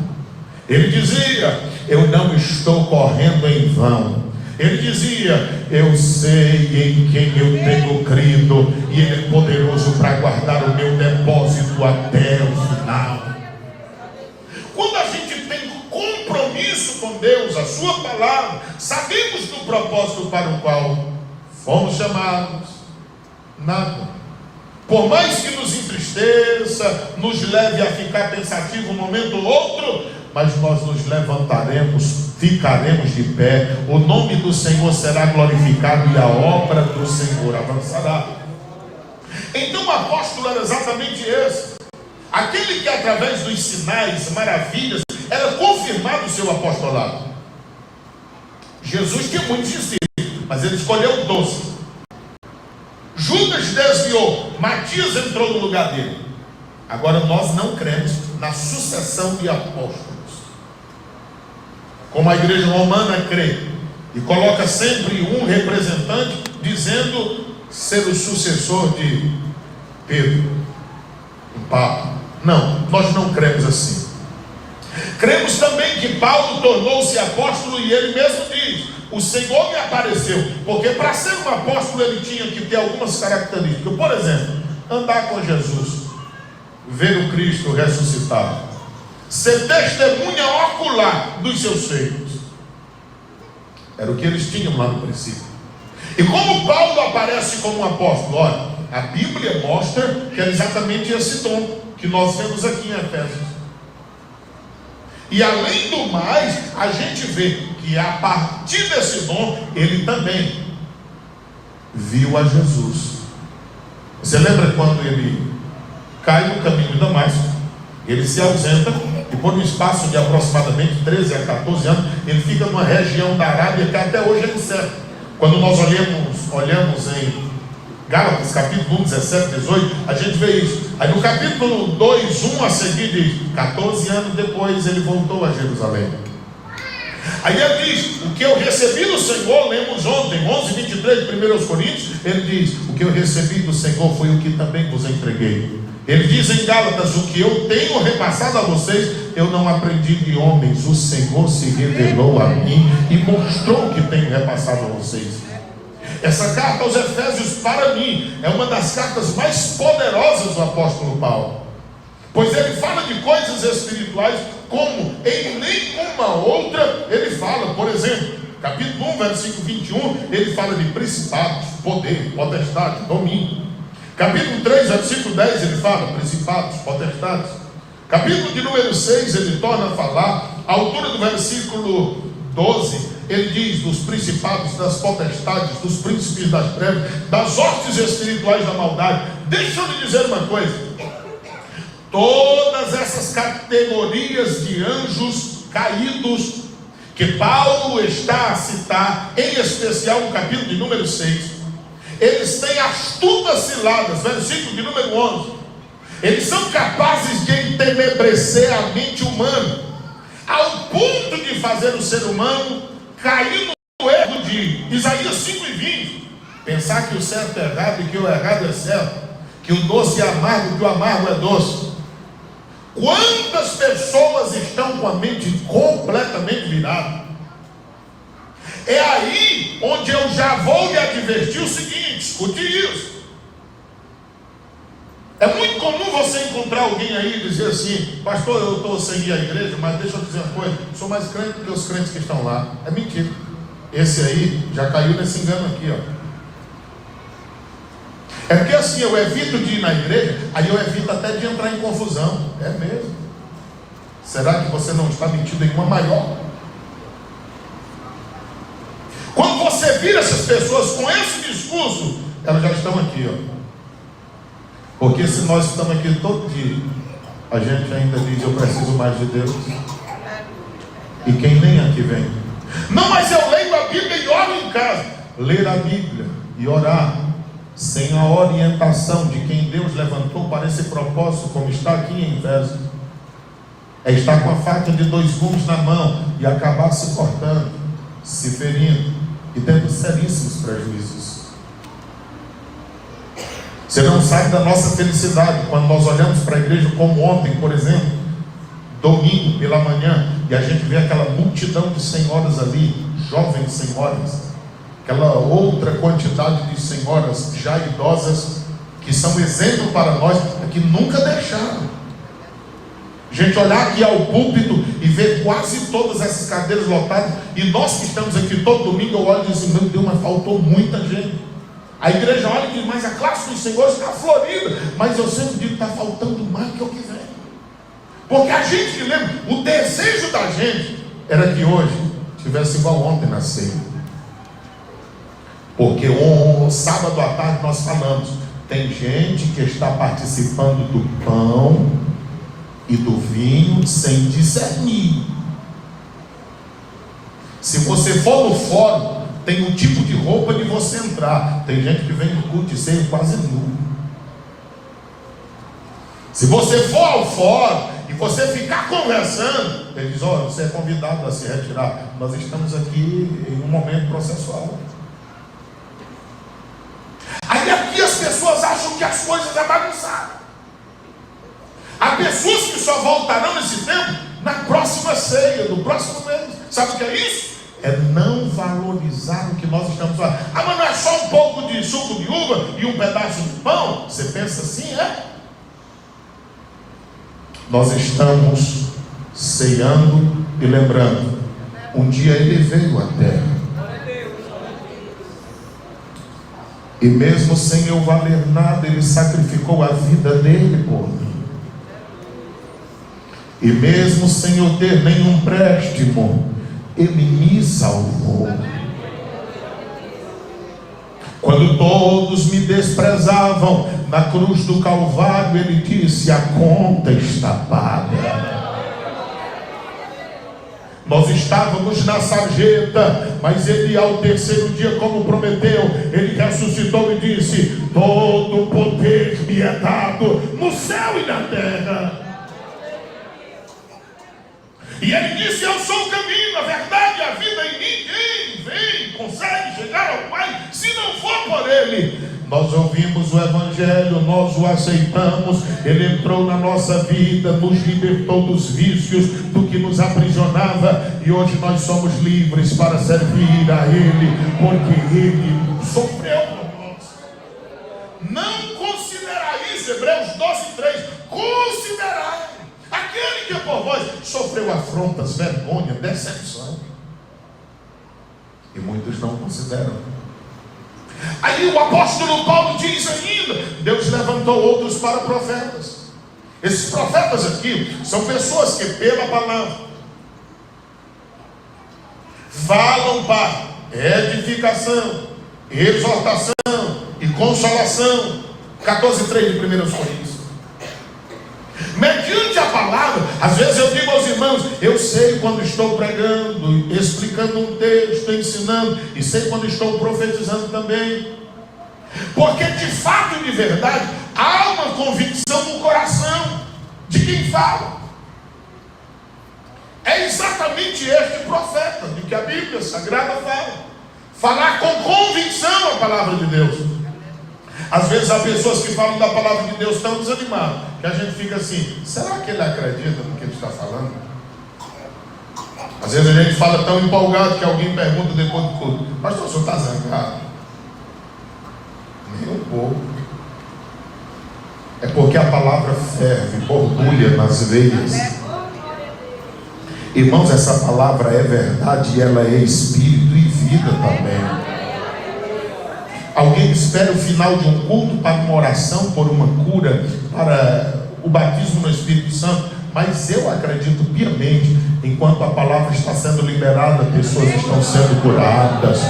Ele dizia: eu não estou correndo em vão. Ele dizia: eu sei em quem eu tenho crido, e Ele é poderoso para guardar o meu depósito até o final. Quando a gente tem compromisso com Deus, a sua palavra, sabemos do propósito para o qual fomos chamados, nada, por mais que nos entristeça, nos leve a ficar pensativo um momento ou outro, mas nós nos levantaremos, ficaremos de pé, o nome do Senhor será glorificado e a obra do Senhor avançará. Então o apóstolo era exatamente esse, aquele que através dos sinais, maravilhas, era confirmado o seu apostolado. Jesus tinha muitos discípulos, mas ele escolheu 12. Judas desviou, Matias entrou no lugar dele. Agora nós não cremos na sucessão de apóstolos, como a igreja romana crê, e coloca sempre um representante dizendo ser o sucessor de Pedro, um papa. Não, nós não cremos assim. Cremos também que Paulo tornou-se apóstolo, e ele mesmo diz: o Senhor me apareceu, porque para ser um apóstolo ele tinha que ter algumas características. Por exemplo, andar com Jesus, ver o Cristo ressuscitado, ser testemunha ocular dos seus feitos. Era o que eles tinham lá no princípio. E como Paulo aparece como um apóstolo? Olha, a Bíblia mostra que é exatamente esse dom que nós vemos aqui em Efésios. E além do mais, a gente vê que a partir desse dom, ele também viu a Jesus. Você lembra quando ele cai no caminho de Damasco? Ele se ausenta, e por um espaço de aproximadamente 13 a 14 anos, ele fica numa região da Arábia que até hoje é incerta. Quando nós olhamos em Gálatas, capítulo 1, 17, 18, a gente vê isso. Aí no capítulo 2, 1 a seguir diz: 14 anos depois ele voltou a Jerusalém. Aí ele diz: o que eu recebi do Senhor, lemos ontem, 11, 23 de 1 Coríntios, ele diz: o que eu recebi do Senhor foi o que também vos entreguei. Ele diz em Gálatas: o que eu tenho repassado a vocês, eu não aprendi de homens, o Senhor se revelou a mim e mostrou o que tenho repassado a vocês. Essa carta aos Efésios, para mim, é uma das cartas mais poderosas do apóstolo Paulo, pois ele fala de coisas espirituais como em nenhuma outra ele fala. Por exemplo, capítulo 1, versículo 21, ele fala de principados, poder, potestade, domínio. Capítulo 3, versículo 10, ele fala principados, potestades. Capítulo de número 6, ele torna a falar. A altura do versículo 12, ele diz dos principados, das potestades, dos príncipes das trevas, das hostes espirituais da maldade. Deixa eu lhe dizer uma coisa: todas essas categorias de anjos caídos que Paulo está a citar, em especial no capítulo de número 6, eles têm astutas ciladas, versículo de número 11. Eles são capazes de entenebrecer a mente humana, ao ponto de fazer o ser humano cair no erro de Isaías 5:20, pensar que o certo é errado e que o errado é certo, que o doce é amargo e que o amargo é doce. Quantas pessoas estão com a mente completamente virada? É aí onde eu já vou lhe advertir o seguinte: escute isso. É muito comum você encontrar alguém aí e dizer assim: pastor, eu estou sem ir à igreja, mas deixa eu dizer uma coisa, sou mais crente do que os crentes que estão lá. É mentira. Esse aí já caiu nesse engano aqui, ó. É porque assim, eu evito de ir na igreja, aí eu evito até de entrar em confusão. É mesmo. Será que você não está metido em uma maior? Quando você vira essas pessoas com esse discurso, elas já estão aqui, ó. Porque se nós estamos aqui todo dia, a gente ainda diz: eu preciso mais de Deus. E quem nem aqui vem? Não, mas eu leio a Bíblia e oro em casa. Ler a Bíblia e orar sem a orientação de quem Deus levantou para esse propósito, como está aqui em Efésios, é estar com a faca de 2 gumes na mão e acabar se cortando, se ferindo e tendo seríssimos prejuízos. Você não sabe da nossa felicidade quando nós olhamos para a igreja como ontem, por exemplo, domingo pela manhã, e a gente vê aquela multidão de senhoras ali, jovens senhoras, aquela outra quantidade de senhoras já idosas, que são exemplo para nós, que nunca deixaram. A gente olhar aqui ao púlpito e ver quase todas essas cadeiras lotadas, e nós que estamos aqui todo domingo, eu olho e digo assim: meu Deus, mas faltou muita gente. A igreja olha e diz: mas a classe dos senhores está florida. Mas eu sempre digo: está faltando mais que o que vem. Porque a gente que lembra, o desejo da gente era que hoje tivesse igual ontem na ceia. Porque sábado à tarde nós falamos: tem gente que está participando do pão e do vinho sem discernir. Se você for no fórum, tem um tipo de roupa de você entrar. Tem gente que vem no culto de ceia quase nu. Se você for ao fórum e você ficar conversando, ele diz: olha, você é convidado a se retirar. Nós estamos aqui em um momento processual. Aí aqui as pessoas acham que as coisas é bagunçado. Há pessoas que só voltarão nesse tempo na próxima ceia, no próximo mês. Sabe o que é isso? É não valorizar o que nós estamos falando. Ah, mas não é só um pouco de suco de uva e um pedaço de pão? Você pensa assim, é? Nós estamos ceando e lembrando: um dia ele veio à terra, e mesmo sem eu valer nada, ele sacrificou a vida dele por mim. E mesmo sem eu ter nenhum préstimo, ele me salvou. Quando todos me desprezavam, na cruz do Calvário ele disse: a conta está paga. Nós estávamos na sarjeta, mas ele, ao terceiro dia, como prometeu, ele ressuscitou e disse: todo o poder me é dado no céu e na terra. E ele disse: eu sou o caminho, a verdade e a vida, e ninguém consegue chegar ao Pai se não for por ele. Nós ouvimos o Evangelho, nós o aceitamos, ele entrou na nossa vida, nos libertou dos vícios, do que nos aprisionava, e hoje nós somos livres para servir a ele, porque ele sofreu por nós. Não considerai isso, Hebreus 12:3, considerai aquele que por vós sofreu afrontas, vergonha, decepção. E muitos não consideram. Aí o apóstolo Paulo diz ainda: Deus levantou outros para profetas. Esses profetas aqui são pessoas que pela palavra falam para edificação, exortação e consolação. 14:3 de 1 Coríntios. Mediante a palavra, às vezes eu digo aos irmãos: eu sei quando estou pregando, explicando um texto, ensinando, e sei quando estou profetizando também, porque de fato e de verdade há uma convicção no coração de quem fala. É exatamente este profeta de que a Bíblia Sagrada fala: falar com convicção a palavra de Deus. Às vezes há pessoas que falam da palavra de Deus tão desanimadas que a gente fica assim: será que ele acredita no que ele está falando? Às vezes a gente fala tão empolgado que alguém pergunta depois do culto: pastor, o senhor está zangado? Nem um pouco. É porque a palavra ferve, borbulha nas veias. Irmãos, essa palavra é verdade e ela é espírito e vida também. Alguém espera o final de um culto para uma oração, por uma cura, para o batismo no Espírito Santo, mas eu acredito piamente, enquanto a palavra está sendo liberada, pessoas estão sendo curadas,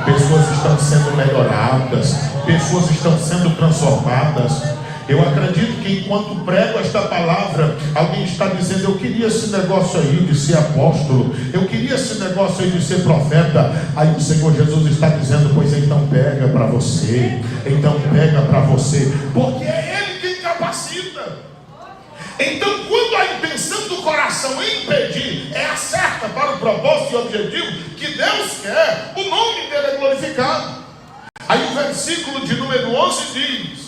pessoas estão sendo melhoradas, pessoas estão sendo transformadas. Eu acredito que enquanto prego esta palavra, alguém está dizendo: eu queria esse negócio aí de ser apóstolo, eu queria esse negócio aí de ser profeta. Aí o Senhor Jesus está dizendo: pois então pega para você, então pega para você, porque é Ele quem capacita. Então, quando a intenção do coração em pedir é a certa para o propósito e objetivo que Deus quer, o nome dele é glorificado. Aí o versículo de número 11 diz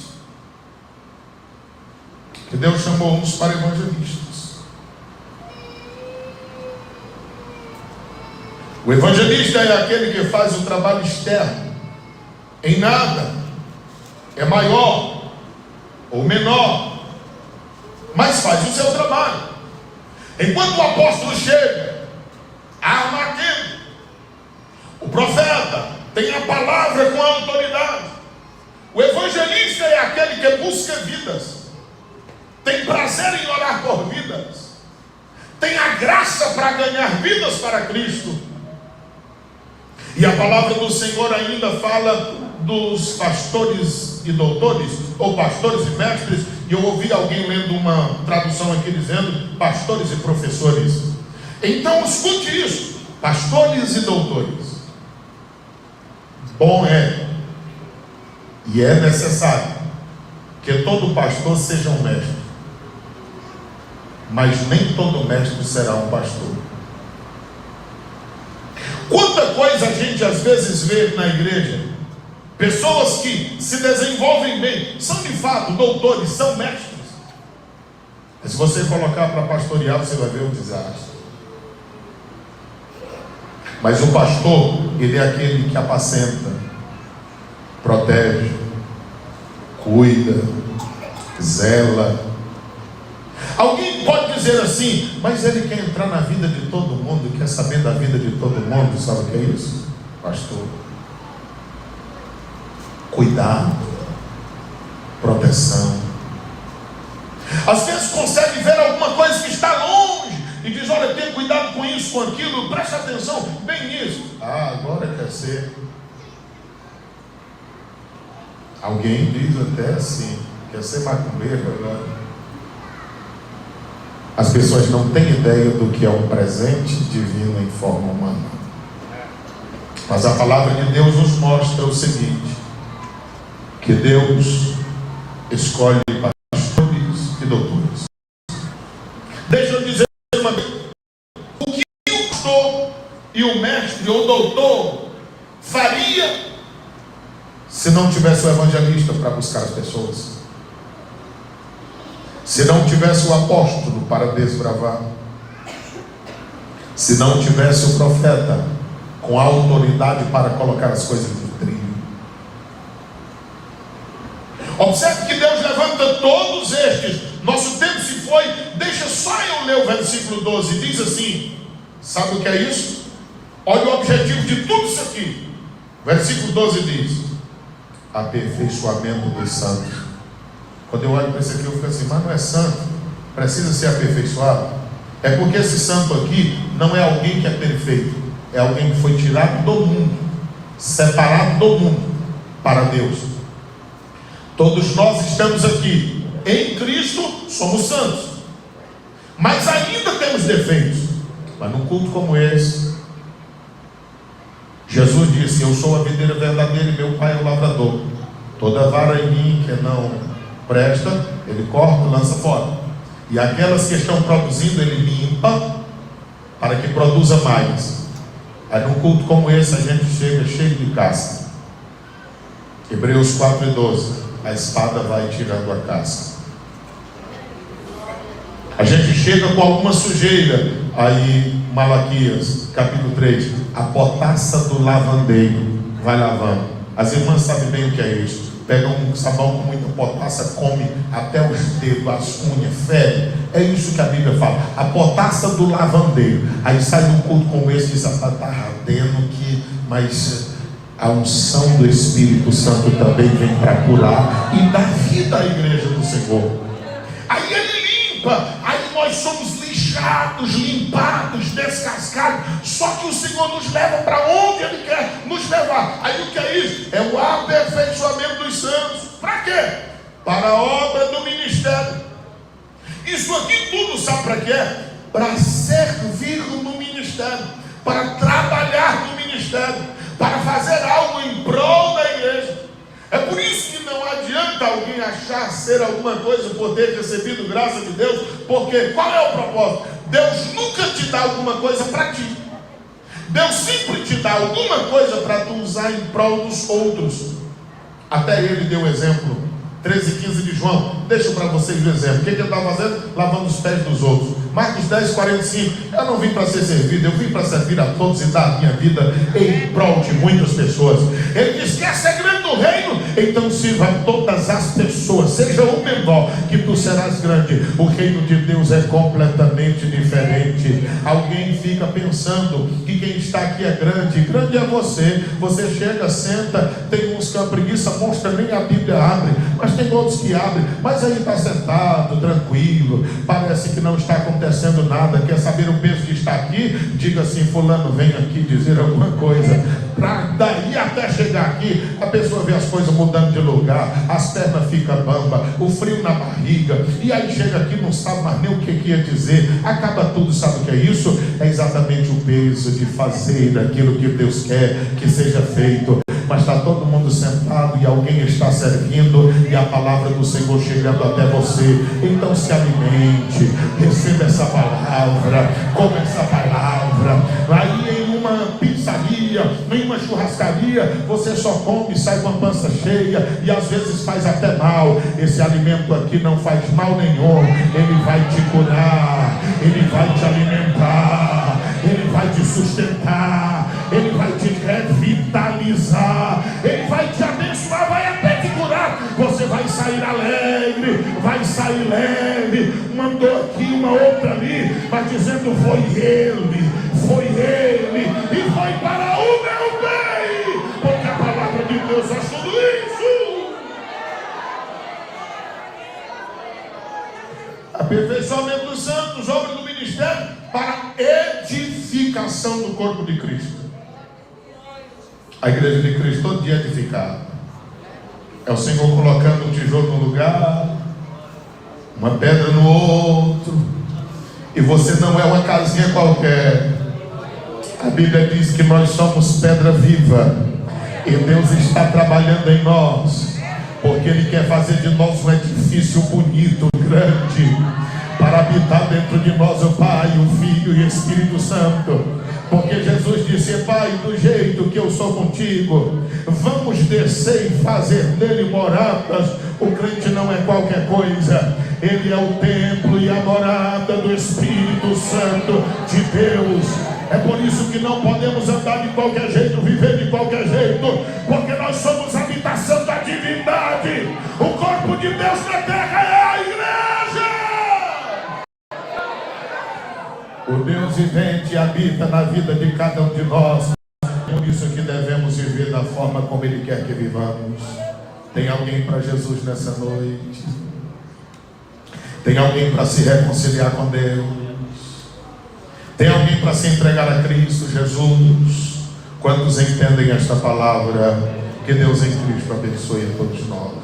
que Deus chamou uns para evangelistas. O evangelista é aquele que faz o trabalho externo. Em nada é maior ou menor, mas faz o seu trabalho. Enquanto o apóstolo chega, a arma quente, o profeta tem a palavra com a autoridade. O evangelista é aquele que busca vidas, tem prazer em orar por vidas, tem a graça para ganhar vidas para Cristo. E a palavra do Senhor ainda fala dos pastores e doutores, ou pastores e mestres. E eu ouvi alguém lendo uma tradução aqui dizendo pastores e professores. Então escute isso: pastores e doutores. Bom é, e é necessário, que todo pastor seja um mestre, mas nem todo mestre será um pastor. Quanta coisa a gente às vezes vê na igreja, pessoas que se desenvolvem bem, são de fato doutores, são mestres, mas se você colocar para pastorear, você vai ver um desastre. Mas o pastor, ele é aquele que apacenta, protege, cuida, zela. Alguém pode dizer assim: mas ele quer entrar na vida de todo mundo, quer saber da vida de todo mundo. Sabe o que é isso, pastor? Cuidado, proteção. Às vezes consegue ver alguma coisa que está longe e diz: olha, tenha cuidado com isso, com aquilo, preste atenção bem nisso. Ah, agora quer ser. Alguém diz até assim: quer ser macumbeiro agora. As pessoas não têm ideia do que é um presente divino em forma humana. Mas a palavra de Deus nos mostra o seguinte: que Deus escolhe pastores e doutores. Deixa eu dizer uma vez: o que o pastor e o mestre ou o doutor faria se não tivesse o evangelista para buscar as pessoas? Se não tivesse o apóstolo para desbravar, se não tivesse o profeta com a autoridade para colocar as coisas no trilho. Observe que Deus levanta todos estes. Nosso tempo se foi. Deixa só eu ler o versículo 12. Diz assim: sabe o que é isso? Olha o objetivo de tudo isso aqui. Versículo 12 diz: aperfeiçoamento dos santos. Quando eu olho para esse aqui, eu fico assim: mas não é santo? Precisa ser aperfeiçoado? É porque esse santo aqui não é alguém que é perfeito, é alguém que foi tirado do mundo, separado do mundo para Deus. Todos nós estamos aqui em Cristo, somos santos, mas ainda temos defeitos. Mas num culto como esse, Jesus disse: eu sou a videira verdadeira e meu Pai é o lavrador. Toda vara em mim que não presta, ele corta, lança fora. E aquelas que estão produzindo, ele limpa, para que produza mais. Aí num culto como esse, a gente chega cheio de casca. Hebreus 4:12, a espada vai tirando a casca. A gente chega com alguma sujeira. Aí Malaquias capítulo 3, a potassa do lavandeiro vai lavando. As irmãs sabem bem o que é isso. Pega um sabão com muita potassa, come até os dedos, as unhas, fere. É isso que a Bíblia fala, a potassa do lavandeiro. Aí sai num culto como esse e diz: está ardendo que, mas a unção do Espírito Santo também vem para curar e dar vida à igreja do Senhor. Aí ele limpa, aí nós somos lixados, limpados, descascados. Só que o Senhor nos leva para onde Ele quer nos levar. Aí o que é isso? É o aperfeiçoamento dos santos. Para quê? Para a obra do ministério. Isso aqui tudo sabe para quê? Para servir no ministério, para trabalhar no ministério, para fazer algo em prol da igreja. É por isso que não adianta alguém achar ser alguma coisa por ter recebido graça de Deus, porque qual é o propósito? Deus nunca te dá alguma coisa para ti. Deus sempre te dá alguma coisa para tu usar em prol dos outros. Até Ele deu exemplo. 13:15 de João, deixo para vocês o exemplo. O que ele estava fazendo? Lavando os pés dos outros. Marcos 10:45, eu não vim para ser servido, eu vim para servir a todos e dar a minha vida em prol de muitas pessoas. Ele diz: quer ser grande no reino? Então sirva a todas as pessoas, seja o menor, que tu serás grande. O reino de Deus é completamente diferente. Alguém fica pensando que quem está aqui é grande. Grande é você. Você chega, senta, tem uns que a preguiça monstra, nem a Bíblia abre, mas tem outros que abrem, mas aí está sentado, tranquilo, parece que não está acontecendo nada. Quer saber o peso de estar aqui? Diga assim: fulano, vem aqui dizer alguma coisa. Para daí até chegar aqui, a pessoa vê as coisas mudando de lugar, as pernas ficam bamba, o frio na barriga, e aí chega aqui, não sabe mais nem o que ia dizer, acaba tudo. Sabe o que é isso? É exatamente o peso de fazer aquilo que Deus quer que seja feito. Mas está todo mundo sentado e alguém está servindo, e a palavra do Senhor chegando até você. Então se alimente, receba essa palavra, come essa palavra. Aí em uma pizzaria, em uma churrascaria, você só come e sai com a pança cheia, e às vezes faz até mal. Esse alimento aqui não faz mal nenhum. Ele vai te curar, ele vai te alimentar, ele vai te sustentar, ele vai te revitalizar, ele vai te abençoar, vai até te curar. Você vai sair alegre, vai sair leve. Mandou aqui, uma outra ali, mas dizendo: foi ele e foi para o meu bem, porque a palavra de Deus faz tudo isso. Aperfeiçoamento dos santos, obra do ministério para edificação do corpo de Cristo. A igreja de Cristo todo dia edificada. É o Senhor colocando um tijolo no lugar, uma pedra no outro, e você não é uma casinha qualquer. A Bíblia diz que nós somos pedra viva, e Deus está trabalhando em nós, porque Ele quer fazer de nós um edifício bonito, grande, para habitar dentro de nós o Pai, o Filho e o Espírito Santo. Porque Jesus disse: Pai, do jeito que eu sou contigo, vamos descer e fazer nele moradas. O crente não é qualquer coisa, ele é o templo e a morada do Espírito Santo de Deus. É por isso que não podemos andar de qualquer jeito, viver de qualquer jeito, porque nós somos a habitação da divindade. O corpo de Deus na terra é a igreja. O Deus vivente habita na vida de cada um de nós. Por isso que devemos viver da forma como Ele quer que vivamos. Tem alguém para Jesus nessa noite? Tem alguém para se reconciliar com Deus? Tem alguém para se entregar a Cristo Jesus? Quantos entendem esta palavra? Que Deus em Cristo abençoe a todos nós.